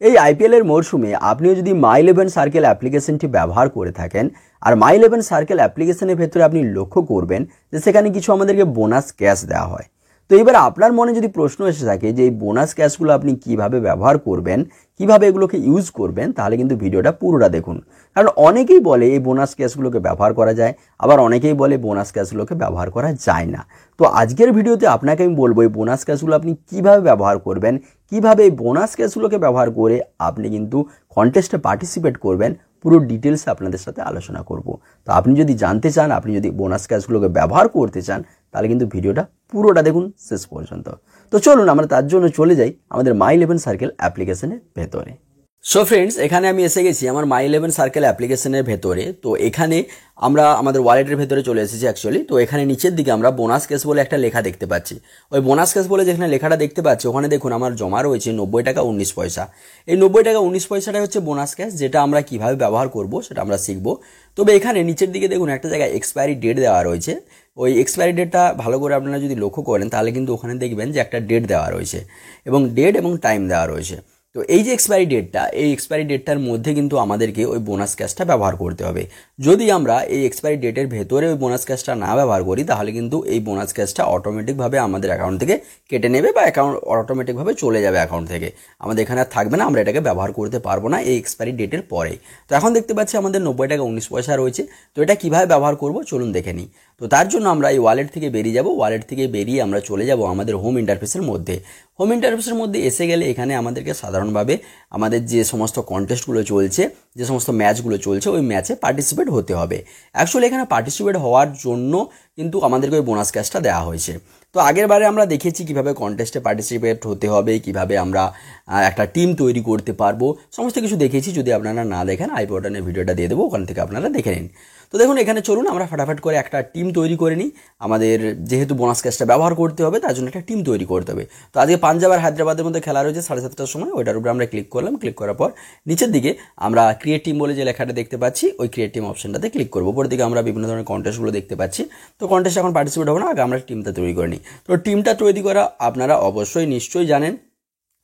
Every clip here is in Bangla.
এই আইপিএল এর মরশুমে আপনিও যদি মাই ইলেভেন সার্কেল অ্যাপ্লিকেশনটি ব্যবহার করে থাকেন আর মাই ইলেভেন সার্কেল অ্যাপ্লিকেশনের ভেতরে আপনি লক্ষ্য করবেন যে সেখানে কিছু আমাদেরকে বোনাস ক্যাশ দেওয়া হয়। তো এবার আপনার মনে যদি প্রশ্ন এসে থাকে যে এই বোনাস ক্যাশগুলো আপনি কিভাবে ব্যবহার করবেন, কিভাবে এগুলোকে ইউজ করবেন, তাহলে কিন্তু ভিডিওটা পুরোটা দেখুন। কারণ অনেকেই বলে এই বোনাস ক্যাশগুলোকে ব্যবহার করা যায়, আবার অনেকেই বলে বোনাস ক্যাশগুলোকে ব্যবহার করা যায় না। তো আজকের ভিডিওতে আপনাকে আমি বলবো এই বোনাস ক্যাশগুলো আপনি কিভাবে ব্যবহার করবেন, কিভাবে এই বোনাস ক্যাশগুলোকে ব্যবহার করে আপনি কিন্তু কন্টেস্টে পার্টিসিপেট করবেন, পুরো ডিটেলসে আপনাদের সাথে আলোচনা করব। তো আপনি যদি জানতে চান, আপনি যদি বোনাস ক্যাশগুলোকে ব্যবহার করতে চান, তাহলে কিন্তু ভিডিওটা পুরোটা দেখুন শেষ পর্যন্ত। তো চলুন আমরা তার জন্য চলে যাই আমাদের মাই ইলেভেন সার্কেল অ্যাপ্লিকেশনের ভেতরে। সো ফ্রেন্ডস, এখানে আমি এসে গেছি আমার মাই ইলেভেন সার্কেল অ্যাপ্লিকেশনের ভেতরে। তো এখানে আমরা আমাদের ওয়ালেটের ভেতরে চলে এসেছি অ্যাকচুয়ালি। তো এখানে নিচের দিকে আমরা বোনাস ক্যাশ বলে একটা লেখা দেখতে পাচ্ছি। ওই বোনাস ক্যাশ বলে যেখানে লেখাটা দেখতে পাচ্ছি ওখানে দেখুন আমার জমা রয়েছে 90 টাকা 19 পয়সা। এই 90 টাকা 19 পয়সাটা হচ্ছে বোনাস ক্যাশ, যেটা আমরা কিভাবে ব্যবহার করব সেটা আমরা শিখবো। তবে এখানে নিচের দিকে দেখুন একটা জায়গায় এক্সপায়ারি ডেট দেওয়া রয়েছে। ওই এক্সপায়ারি ডেটটা ভালো করে আপনারা যদি লক্ষ্য করেন তাহলে কিন্তু ওখানে দেখবেন যে একটা ডেট দেওয়া রয়েছে এবং ডেট এবং টাইম দেওয়া রয়েছে। তো এই যে এক্সপায়ারি ডেটটা, এই এক্সপায়ারি ডেটটার মধ্যে কিন্তু আমাদেরকে ওই বোনাস ক্যাশটা ব্যবহার করতে হবে। যদি আমরা এই এক্সপায়ারি ডেটের ভেতরে ওই বোনাস ক্যাশটা না ব্যবহার করি তাহলে কিন্তু এই বোনাস ক্যাশটা অটোমেটিকভাবে আমাদের অ্যাকাউন্ট থেকে কেটে নেবে বা অ্যাকাউন্ট অটোমেটিকভাবে চলে যাবে অ্যাকাউন্ট থেকে, আমাদের এখানে আর থাকবে না, আমরা এটাকে ব্যবহার করতে পারবো না এই এক্সপায়ারি ডেটের পরেই। তো এখন দেখতে পাচ্ছি আমাদের 90 টাকা 19 পয়সা রয়েছে। তো এটা কীভাবে ব্যবহার করব চলুন দেখে নিই। তো তার জন্য আমরা এই ওয়ালেট থেকে বেরিয়ে যাব। ওয়ালেট থেকে বেরিয়ে আমরা চলে যাব আমাদের হোম ইন্টারফেসের মধ্যে। হোম ইন্টারফেসের মধ্যে এসে গেলে এখানে আমাদেরকে সাধারণভাবে আমাদের যে সমস্ত কন্টেস্টগুলো চলছে, যে সমস্ত ম্যাচগুলো চলছে, ওই ম্যাচে পার্টিসিপেট হতে হবে। অ্যাকচুয়ালি এখানে পার্টিসিপেট হওয়ার জন্য কিন্তু আমাদেরকে ওই বোনাস ক্যাশটা দেওয়া হয়েছে। তো আগের বারে আমরা দেখেছি কীভাবে কন্টেস্টে পার্টিসিপেট হতে হবে, কিভাবে আমরা একটা টিম তৈরি করতে পারবো, সমস্ত কিছু দেখেছি। যদি আপনারা না দেখেন আই বাটনে ভিডিওটা দিয়ে দেবো, ওখান থেকে আপনারা দেখে নিন। তো দেখুন এখানে চলুন আমরা ফটাফট করে একটা টিম তৈরি করে নিই। আমাদের যেহেতু বোনাস ক্যাশটা ব্যবহার করতে হবে তার জন্য একটা টিম তৈরি করতে হবে। তো আজকে পাঞ্জাব আর হায়দ্রাবাদের মধ্যে খেলা রয়েছে 7:30টার সময়। ওইটার উপরে আমরা ক্লিক করলাম। ক্লিক করার পর নিচের দিকে আমরা ক্রিয়েট টিম বলে যে লেখাটা দেখতে পাচ্ছি, ওই ক্রিয়েট টিম অপশনটাতে ক্লিক করবো। উপর দিকে আমরা বিভিন্ন ধরনের কন্টেস্টগুলো দেখতে পাচ্ছি। তো কন্টেস্ট এখন পার্টিসিপেট হবে না, আগে আমরা টিমটা তৈরি করে নিই। তো টিমটা তৈরি করা আপনারা অবশ্যই নিশ্চয়ই জানেন।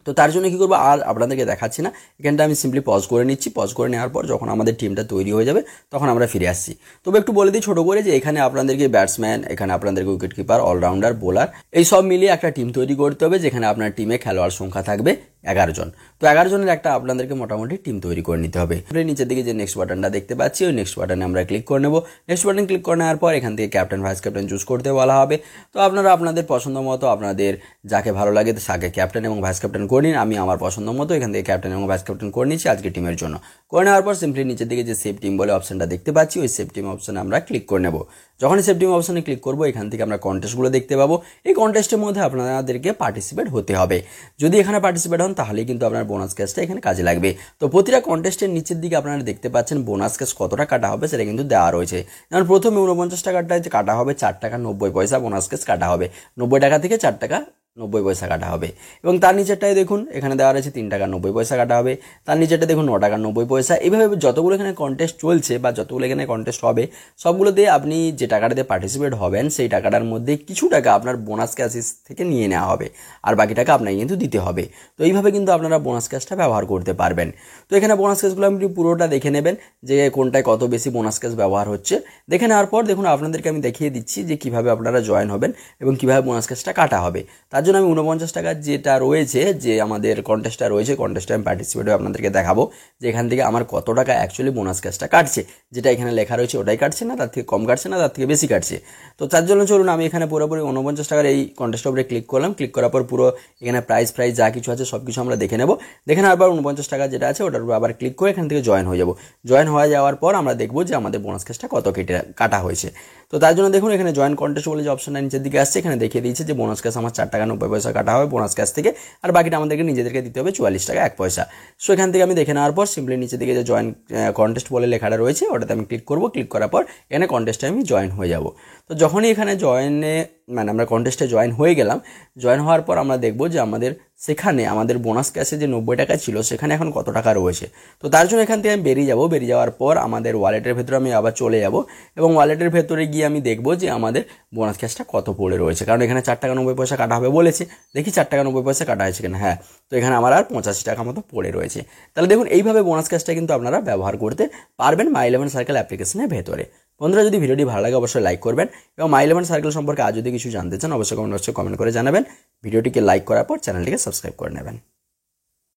তো তার জন্য কী করবো আর আপনাদেরকে দেখাচ্ছি না, এখানটা আমি সিম্পলি পজ করে নিচ্ছি। পজ করে নেওয়ার পর যখন আমাদের টিমটা তৈরি হয়ে যাবে তখন আমরা ফিরে আসছি। তবে একটু বলে দিই ছোটো করে যে এখানে আপনাদেরকে ব্যাটসম্যান, এখানে আপনাদেরকে উইকেট কিপার, অলরাউন্ডার, বোলার এই সব মিলিয়ে একটা টিম তৈরি করতে হবে, যেখানে আপনার টিমে খেলোয়াড় সংখ্যা থাকবে 11 জন। তো 11 জনের একটা আপনাদেরকে মোটামুটি টিম তৈরি করে নিতে হবে। নিচের দিকে যে নেক্সট বাটনটা দেখতে পাচ্ছি ওই নেক্সট বাটনে আমরা ক্লিক করে নেব। নেক্সট বাটন ক্লিক করে নেওয়ার পর এখান থেকে ক্যাপ্টেন ভাইস ক্যাপ্টেন চুজ করতে বলা হবে। তো আপনারা আপনাদের পছন্দ মতো আপনাদের যাকে ভালো লাগে তাকে ক্যাপ্টেন এবং ভাইস ক্যাপ্টেন করে নিন। আমি আমার পছন্দ মতো এখান থেকে ক্যাপ্টেন এবং ভাইস ক্যাপ্টেন করে নিচ্ছি আজকে টিমের জন্য। করে নেওয়ার পর সিম্পলি নিচের দিকে যে সেভ টিম বলে অপশনটা দেখতে পাচ্ছি ওই সেভ টিম অপশনে আমরা ক্লিক করে নেব। যখনই সেভ টিম অপশনে ক্লিক করবো এখান থেকে আমরা কন্টেস্টগুলো দেখতে পাবো। এই কন্টেস্টের মধ্যে আপনাদেরকে পার্টিসিপেট হতে হবে। যদি এখানে পার্টিসিপেট হন তাহলেই কিন্তু আপনার বোনাস ক্যাশটা এখানে কাজে লাগবে। তো প্রতিটা কন্টেস্টের নিচের দিকে আপনারা দেখতে পাচ্ছেন বোনাস ক্যাশ কতটা কাটা হবে সেটা কিন্তু দেওয়া রয়েছে। যেমন প্রথমে 49 টাকাটা কাটা হবে 4 টাকা 90 পয়সা বোনাস ক্যাশ কাটা হবে। 90 টাকা থেকে 4 টাকা 90 পয়সা কাটা হবে। এবং তার নিচেরটাই দেখুন এখানে দেওয়া রয়েছে 3 টাকা 90 পয়সা কাটা হবে। তার নিচেরটা দেখুন 9 টাকা 90 পয়সা। এইভাবে যতগুলো এখানে কন্টেস্ট চলছে বা যতগুলো এখানে কন্টেস্ট হবে সবগুলোতে আপনি যে টাকাটাতে পার্টিসিপেট হবেন সেই টাকাটার মধ্যে কিছু টাকা আপনার বোনাস ক্যাশ থেকে নিয়ে নেওয়া হবে, আর বাকি টাকা আপনাকে কিন্তু দিতে হবে। তো এইভাবে কিন্তু আপনারা বোনাস ক্যাশটা ব্যবহার করতে পারবেন। তো এখানে বোনাস ক্যাশগুলো আপনি পুরোটা দেখে নেবেন যে কোনটায় কত বেশি বোনাস ক্যাশ ব্যবহার হচ্ছে। দেখে নেওয়ার পর দেখুন আপনাদেরকে আমি দেখিয়ে দিচ্ছি যে কীভাবে আপনারা জয়েন হবেন এবং কীভাবে বোনাস ক্যাশটা কাটা হবে। তার জন্য আমি 49 টাকা যেটা রয়েছে, যে আমাদের কন্টেস্টটা রয়েছে, কন্টেস্টে আমি পার্টিসিপেট হয়ে আপনাদেরকে দেখাবো যে এখান থেকে আমার কত টাকা অ্যাকচুয়ালি বোনাস ক্যাশটা কাটছে। যেটা এখানে লেখা রয়েছে ওটাই কাটছে না, তার থেকে কম কাটছে না, তার থেকে বেশি কাটছে। তো তার জন্য চলুন আমি এখানে পুরোপুরি 49 টাকার এই কন্টেস্টের উপরে ক্লিক করলাম। ক্লিক করার পর পুরো এখানে প্রাইস যা কিছু আছে সব কিছু আমরা দেখে নেব। দেখে নেওয়ার পর 49 টাকা যেটা আছে ওটার উপর আবার ক্লিক করে এখান থেকে জয়েন হয়ে যাব। জয়েন হয়ে যাওয়ার পর আমরা দেখবো যে আমাদের বোনাস ক্যাশটা কত কাটা হয়েছে। তো তার জন্য দেখুন এখানে জয়েন কন্টেস্ট বলে যে অপশনটা নিচের দিকে আসছে এখানে দেখিয়ে দিয়েছে যে বোনাস ক্যাশ আমার 4 টাকা 90 পয়সা কাটা হবে বোনাস ক্যাশ থেকে, আর বাকিটা আমাদেরকে নিজেদেরকে দিতে হবে 44 টাকা 1 পয়সা। সো এখান থেকে আমি দেখে নেওয়ার পর সিম্পলি নিচের দিকে যে জয়েন কন্টেস্ট বলে লেখাটা রয়েছে ওটাতে আমি ক্লিক করব। ক্লিক করার পর এখানে কন্টেস্টে আমি জয়েন হয়ে যাব। তো যখনই এখানে জয়েনে মানে আমরা কন্টেস্টে জয়েন হয়ে গেলাম। জয়েন হওয়ার পর আমরা দেখব যে সেখানে আমাদের বোনাস ক্যাশে যে 90 টাকা ছিল সেখানে এখন কত টাকা রয়েছে। তো তার জন্য এখান থেকে আমি বেরিয়ে যাব। বেরিয়ে যাওয়ার পর আমাদের ওয়ালেটের ভেতরে আমি আবার চলে যাব এবং ওয়ালেটের ভেতরে গিয়ে আমি দেখব যে আমাদের বোনাস ক্যাশটা কত পড়ে রয়েছে, কারণ এখানে 4 টাকা 90 পয়সা কাটা হবে বলেছে। দেখি 4 টাকা 90 পয়সা কাটা হয়েছে কিনা। হ্যাঁ, তো এখানে আমার আর 85 টাকা মতো পড়ে রয়েছে। তাহলে দেখুন এইভাবে বোনাস ক্যাশটা কিন্তু আপনারা ব্যবহার করতে পারবেন My11 সার্কেল অ্যাপ্লিকেশনের ভেতরে। বন্ধুরা, যদি ভিডিওটি ভালো লাগে অবশ্যই লাইক করবেন এবং My11 সার্কেল সম্পর্কে আর যদি কিছু জানতে চান অবশ্যই কমেন্ট বক্সে কমেন্ট করে জানাবেন। ভিডিওটিকে লাইক করার পর চ্যানেলটিকে সাবস্ক্রাইব করে নেবেন।